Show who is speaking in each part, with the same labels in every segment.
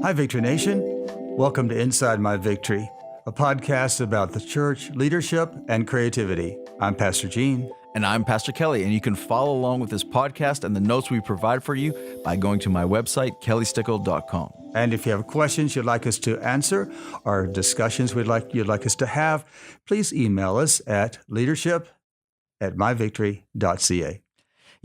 Speaker 1: Hi, Victory Nation. Welcome to Inside My Victory, a podcast about the church, leadership, and creativity. I'm Pastor Gene.
Speaker 2: And I'm Pastor Kelly, and you can follow along with this podcast and the notes we provide for you by going to my website, kellystickle.com.
Speaker 1: And if you have questions you'd like us to answer or discussions you'd like us to have, please email us at leadership@myvictory.ca.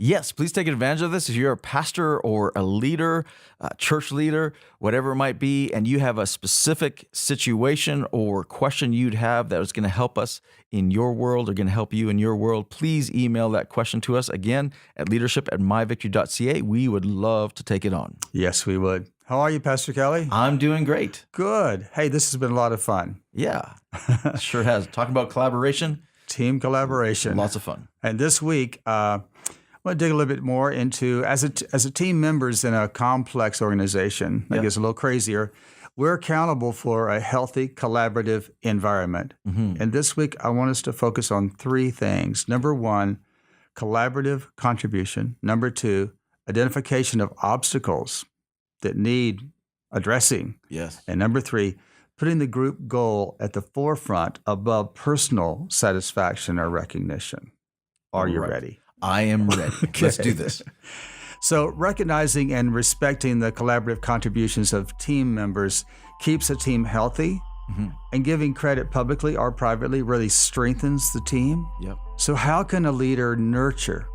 Speaker 2: Yes, please take advantage of this. If you're a pastor or a leader, a church leader, whatever it might be, and you have a specific situation or question you'd have that is going to help us in your world or going to help you in your world, please email that question to us again at leadership@myvictory.ca. We would love to take it on.
Speaker 1: Yes, we would. How are you, Pastor Kelly?
Speaker 2: I'm doing great.
Speaker 1: Good. Hey, this has been a lot of fun.
Speaker 2: Yeah, sure has. Talking about collaboration.
Speaker 1: Team collaboration.
Speaker 2: Lots of fun.
Speaker 1: And this week, I want to dig a little bit more into, as a team members in a complex organization that gets a little crazier, we're accountable for a healthy, collaborative environment. Mm-hmm. And this week, I want us to focus on three things. Number one, collaborative contribution. Number two, identification of obstacles that need addressing.
Speaker 2: Yes.
Speaker 1: And number three, putting the group goal at the forefront above personal satisfaction or recognition. Are you ready?
Speaker 2: I am ready. Okay. Let's do this.
Speaker 1: So recognizing and respecting the collaborative contributions of team members keeps a team healthy, and giving credit publicly or privately really strengthens the team.
Speaker 2: Yep.
Speaker 1: So how can a leader nurture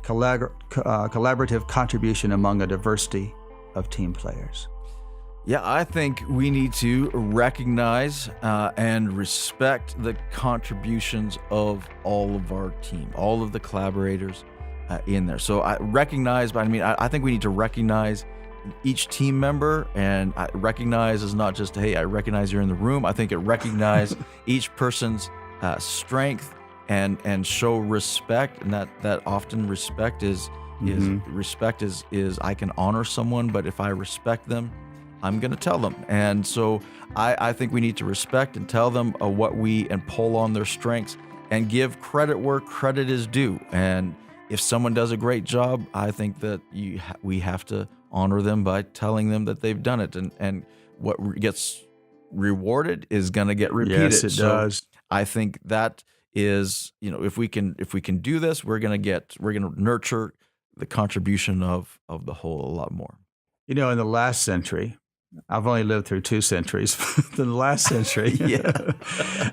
Speaker 1: collaborative contribution among a diversity of team players?
Speaker 2: Yeah, I think we need to recognize and respect the contributions of all of our team, all of the collaborators in there. So I recognize, but I think we need to recognize each team member, and recognize is not just, hey, I recognize you're in the room. I think it recognize each person's strength and show respect, and that often respect is I can honor someone, but if I respect them, I'm going to tell them. And so I think we need to respect and tell them and pull on their strengths and give credit where credit is due. And if someone does a great job, I think that we have to honor them by telling them that they've done it. And what gets rewarded is going to get repeated.
Speaker 1: Yes, it does.
Speaker 2: I think that is, if we can do this, we're going to nurture the contribution of the whole a lot more.
Speaker 1: In the last century, I've only lived through 2 centuries. In the last century,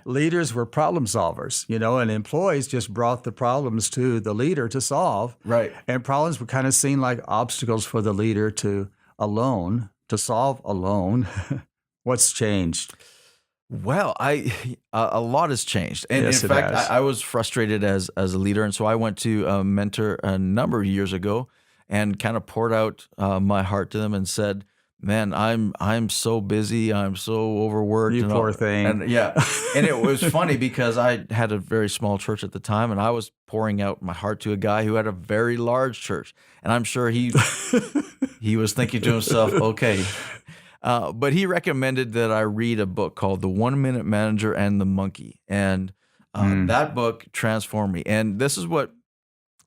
Speaker 1: leaders were problem solvers, and employees just brought the problems to the leader to solve.
Speaker 2: Right. And
Speaker 1: problems were kind of seen like obstacles for the leader to solve alone. What's changed?
Speaker 2: Well, a lot has changed. And
Speaker 1: yes,
Speaker 2: in fact, I was frustrated as a leader. And so I went to a mentor a number of years ago and kind of poured out my heart to them and said, man, I'm so busy. I'm so overworked.
Speaker 1: You poor thing.
Speaker 2: And and it was funny because I had a very small church at the time, and I was pouring out my heart to a guy who had a very large church. And I'm sure he was thinking to himself, okay. But he recommended that I read a book called The 1 Minute Manager and the Monkey. And that book transformed me. And this is what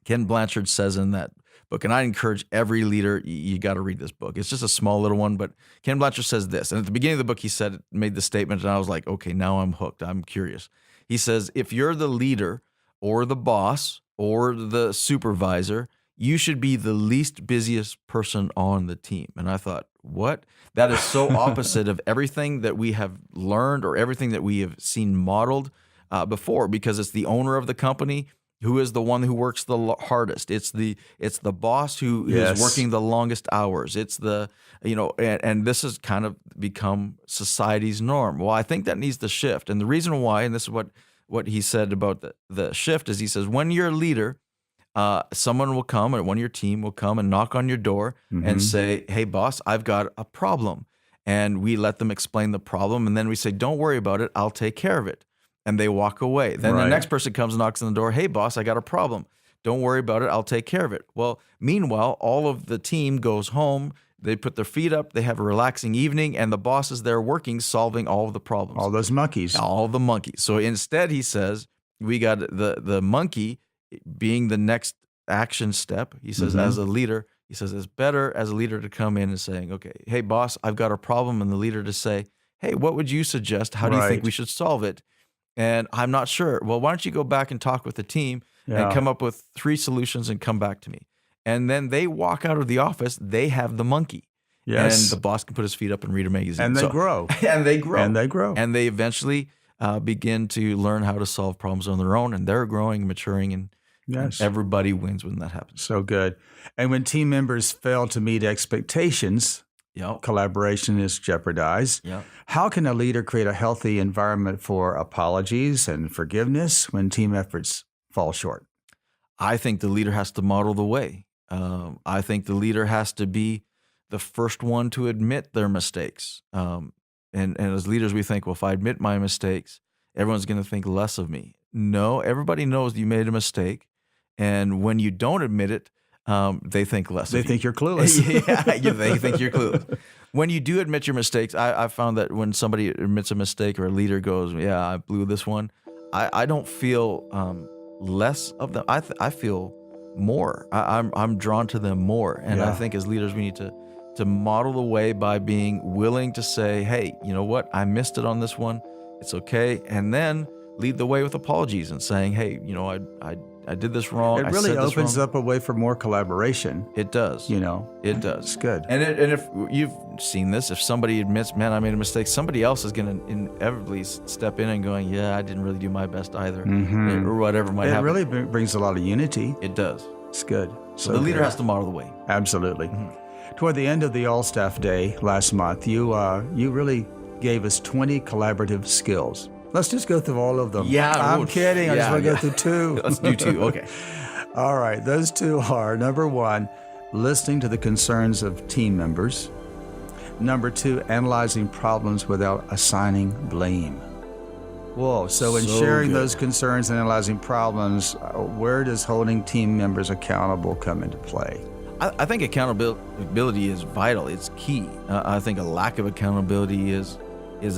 Speaker 2: Ken Blanchard says in that book. And I encourage every leader, you got to read this book. It's just a small little one, but Ken Blanchard says this. And at the beginning of the book, he made the statement, and I was like, okay, now I'm hooked. I'm curious. He says, if you're the leader or the boss or the supervisor, you should be the least busiest person on the team. And I thought, what? That is so opposite of everything that we have learned or everything that we have seen modeled before, because it's the owner of the company who is the one who works the hardest. It's the boss who is working the longest hours. It's and this has kind of become society's norm. Well, I think that needs to shift. And the reason why, and this is what he said about the shift, is he says, when you're a leader, someone will come, or one of your team will come and knock on your door and say, hey, boss, I've got a problem. And we let them explain the problem. And then we say, don't worry about it. I'll take care of it. And they walk away. Then the next person comes and knocks on the door. Hey, boss, I got a problem. Don't worry about it. I'll take care of it. Well, meanwhile, all of the team goes home. They put their feet up. They have a relaxing evening. And the boss is there working, solving all of the problems.
Speaker 1: All those monkeys.
Speaker 2: All the monkeys. So instead, he says, we got the monkey being the next action step. He says, as a leader, he says, it's better as a leader to come in and saying, okay, hey, boss, I've got a problem. And the leader to say, hey, what would you suggest? How do you think we should solve it? And I'm not sure. Well, why don't you go back and talk with the team and come up with 3 solutions and come back to me? And then they walk out of the office. They have the monkey. Yes. And the boss can put his feet up and read a magazine.
Speaker 1: And they grow.
Speaker 2: And they grow.
Speaker 1: And they grow.
Speaker 2: And they eventually begin to learn how to solve problems on their own. And they're growing, maturing, and everybody wins when that happens.
Speaker 1: So good. And when team members fail to meet expectations, collaboration is jeopardized. How can a leader create a healthy environment for apologies and forgiveness when team efforts fall short?
Speaker 2: I think the leader has to model the way. I think the leader has to be the first one to admit their mistakes. And as leaders, we think, well, if I admit my mistakes, everyone's going to think less of me. No, everybody knows you made a mistake. And when you don't admit it, they think less of you.
Speaker 1: They think you're clueless.
Speaker 2: They think you're clueless. When you do admit your mistakes, I found that when somebody admits a mistake or a leader goes, yeah, I blew this one, I don't feel less of them. I feel more. I'm drawn to them more. And I think as leaders, we need to model the way by being willing to say, hey, you know what? I missed it on this one. It's okay. And then lead the way with apologies and saying, hey, you know, I did this wrong.
Speaker 1: It really opens up a way for more collaboration.
Speaker 2: It does.
Speaker 1: You know,
Speaker 2: it does.
Speaker 1: It's good.
Speaker 2: And if you've seen this, if somebody admits, man, I made a mistake, somebody else is going to inevitably step in and going, yeah, I didn't really do my best either, or whatever might happen.
Speaker 1: It really brings a lot of unity.
Speaker 2: It does.
Speaker 1: It's good.
Speaker 2: So the leader has to model the way.
Speaker 1: Absolutely. Toward the end of the All-Staff Day last month, you really gave us 20 collaborative skills. Let's just go through all of them.
Speaker 2: Yeah.
Speaker 1: I'm kidding. I just want to go through 2.
Speaker 2: Let's do 2. Okay.
Speaker 1: All right. Those 2 are, number 1, listening to the concerns of team members. Number 2, analyzing problems without assigning blame. Whoa. So in sharing those concerns and analyzing problems, where does holding team members accountable come into play?
Speaker 2: I think accountability is vital. It's key. I think a lack of accountability is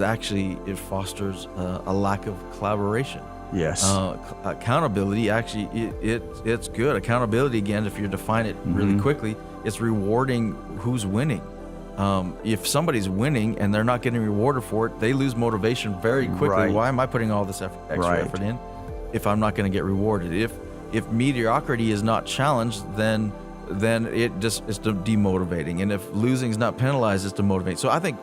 Speaker 2: actually, it fosters a lack of collaboration.
Speaker 1: Yes.
Speaker 2: Accountability, actually, it's good. Accountability, again, if you define it really quickly, it's rewarding who's winning. If somebody's winning and they're not getting rewarded for it, they lose motivation very quickly.
Speaker 1: Right.
Speaker 2: Why am I putting all this extra effort in if I'm not going to get rewarded? If mediocrity is not challenged, then it just is demotivating. And if losing is not penalized, it's demotivating. So I think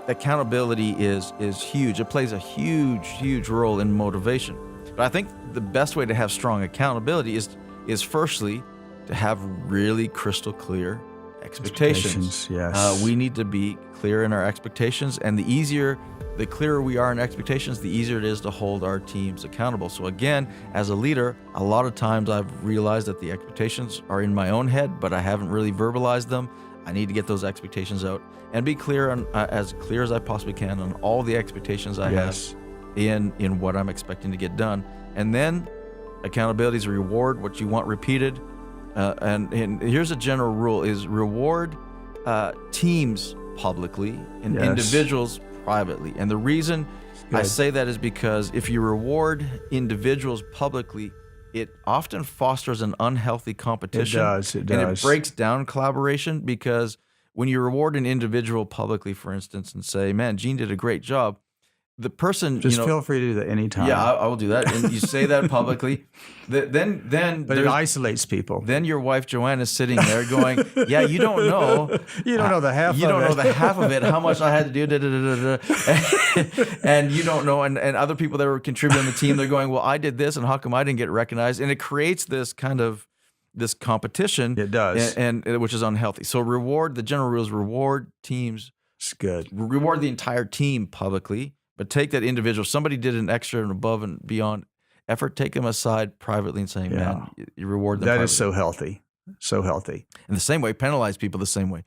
Speaker 2: accountability is huge. It plays a huge role in motivation. But I think the best way to have strong accountability is firstly to have really crystal clear expectations.
Speaker 1: Yes.
Speaker 2: We need to be clear in our expectations, and the clearer we are in expectations, the easier it is to hold our teams accountable. So again, as a leader, a lot of times I've realized that the expectations are in my own head, but I haven't really verbalized them. I need to get those expectations out and be clear on as clear as I possibly can on all the expectations I have in what I'm expecting to get done. And then accountability is reward what you want repeated. And here's a general rule: is reward teams publicly and individuals privately. And the reason I say that is because if you reward individuals publicly, it often fosters an unhealthy competition.
Speaker 1: It does.
Speaker 2: And it breaks down collaboration, because when you reward an individual publicly, for instance, and say, man, Gene did a great job, the person
Speaker 1: just feel free to do that anytime.
Speaker 2: Yeah, I will do that. And you say that publicly, then
Speaker 1: but it isolates people.
Speaker 2: Then your wife Joanne is sitting there going, "Yeah, you don't know,
Speaker 1: you don't know the half.
Speaker 2: You
Speaker 1: of
Speaker 2: don't
Speaker 1: it.
Speaker 2: know the half of it. How much I had to do, and you don't know." And other people that were contributing to the team, they're going, "Well, I did this, and how come I didn't get recognized?" And it creates this kind of this competition.
Speaker 1: It does,
Speaker 2: and which is unhealthy. So the general rule is reward teams.
Speaker 1: It's good.
Speaker 2: Reward the entire team publicly. But take that individual, somebody did an extra and above and beyond effort, take them aside privately and saying, man, you reward them.
Speaker 1: That
Speaker 2: privately.
Speaker 1: is so healthy. So healthy.
Speaker 2: In the same way, penalize people the same way.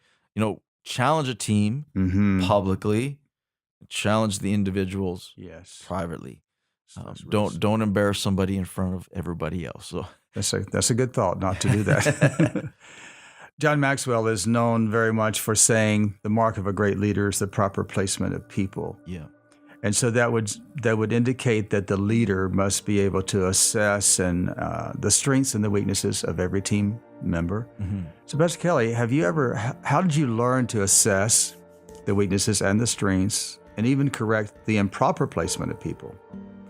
Speaker 2: Challenge a team publicly, challenge the individuals privately. Don't embarrass somebody in front of everybody else. So
Speaker 1: that's a good thought, not to do that. John Maxwell is known very much for saying the mark of a great leader is the proper placement of people.
Speaker 2: Yeah.
Speaker 1: And so that would indicate that the leader must be able to assess the strengths and the weaknesses of every team member. So, Pastor Kelly, how did you learn to assess the weaknesses and the strengths, and even correct the improper placement of people?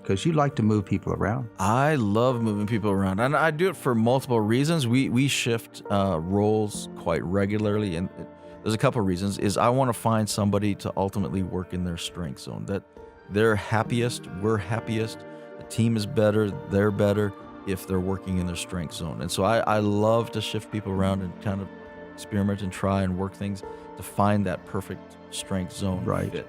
Speaker 1: Because you like to move people around.
Speaker 2: I love moving people around, and I do it for multiple reasons. We shift roles quite regularly, and there's a couple of reasons. Is I want to find somebody to ultimately work in their strength zone, that they're happiest, we're happiest, the team is better, they're better if they're working in their strength zone. And so I love to shift people around and kind of experiment and try and work things to find that perfect strength zone fit.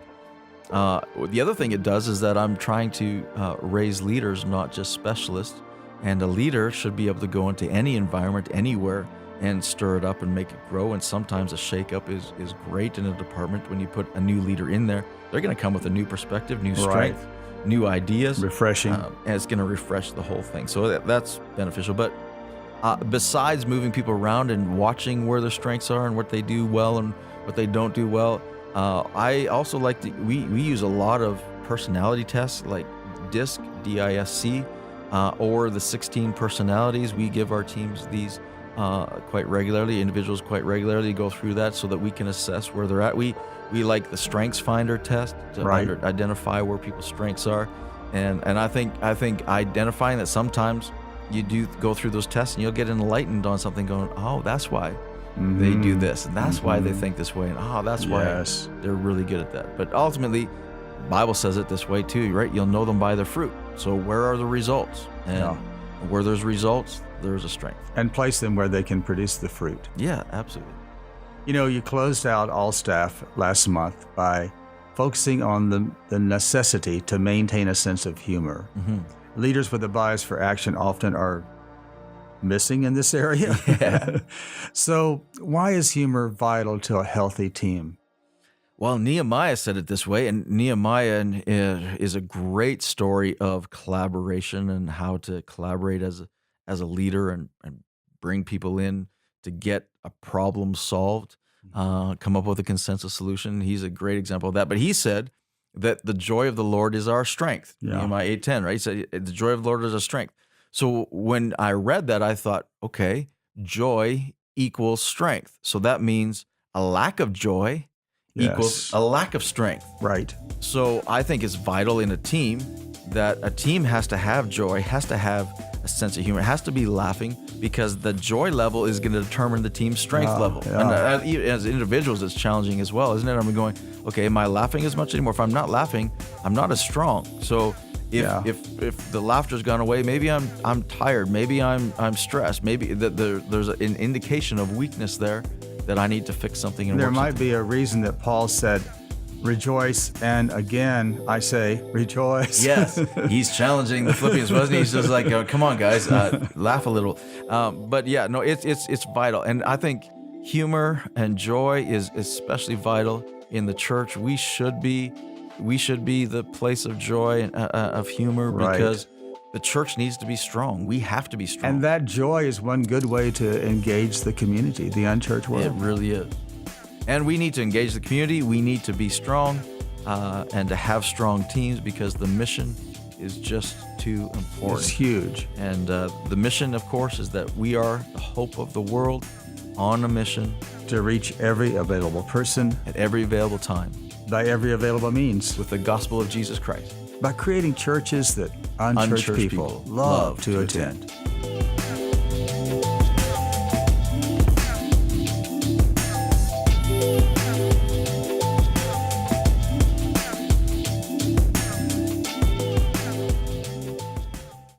Speaker 2: The other thing it does is that I'm trying to raise leaders, not just specialists. And a leader should be able to go into any environment, anywhere, and stir it up and make it grow. And sometimes a shakeup is great in a department. When you put a new leader in there, they're going to come with a new perspective, new strength, new ideas.
Speaker 1: Refreshing.
Speaker 2: And it's going to refresh the whole thing. So that's beneficial. But besides moving people around and watching where their strengths are and what they do well and what they don't do well, I also like to, we use a lot of personality tests like DISC, D-I-S-C, or the 16 personalities. We give our teams these quite regularly, individuals quite regularly go through that so that we can assess where they're at. We like the Strengths Finder test to identify where people's strengths are. And I think identifying that sometimes you do go through those tests and you'll get enlightened on something going, oh, that's why they do this, and that's why they think this way, and that's why they're really good at that. But ultimately, the Bible says it this way too, right? You'll know them by their fruit. So where are the results? And where there's results, there's a strength.
Speaker 1: And place them where they can produce the fruit.
Speaker 2: Yeah, absolutely.
Speaker 1: You know, you closed out All Staff last month by focusing on the necessity to maintain a sense of humor. Leaders with a bias for action often are missing in this area. So why is humor vital to a healthy team?
Speaker 2: Well, Nehemiah said it this way, and Nehemiah is a great story of collaboration and how to collaborate as a leader and bring people in to get a problem solved, come up with a consensus solution. He's a great example of that. But he said that the joy of the Lord is our strength. Nehemiah 8:10, right? He said the joy of the Lord is our strength. So when I read that, I thought, okay, joy equals strength. So that means a lack of joy equals a lack of strength.
Speaker 1: Right.
Speaker 2: So I think it's vital in a team that a team has to have joy, has to have a sense of humor, has to be laughing, because the joy level is going to determine the team's strength level. And as individuals, it's challenging as well, isn't it? I'm going, okay, am I laughing as much anymore? If I'm not laughing, I'm not as strong. So if the laughter's gone away, maybe I'm tired, maybe I'm stressed, maybe there's an indication of weakness there that I need to fix something. And
Speaker 1: there might be a reason that Paul said, rejoice, and again, I say, rejoice.
Speaker 2: Yes, he's challenging the Philippians, wasn't he? He's just like, come on, guys, laugh a little. But yeah, no, it's vital. And I think humor and joy is especially vital in the church. We should be the place of joy and of humor, because the church needs to be strong. We have to be strong.
Speaker 1: And that joy is one good way to engage the community, the unchurched world.
Speaker 2: It really is. And we need to engage the community. We need to be strong and to have strong teams, because the mission is just too important.
Speaker 1: It's huge.
Speaker 2: And the mission, of course, is that we are the hope of the world on a mission
Speaker 1: to reach every available person
Speaker 2: at every available time
Speaker 1: by every available means
Speaker 2: with the gospel of Jesus Christ,
Speaker 1: by creating churches that unchurched people love to attend.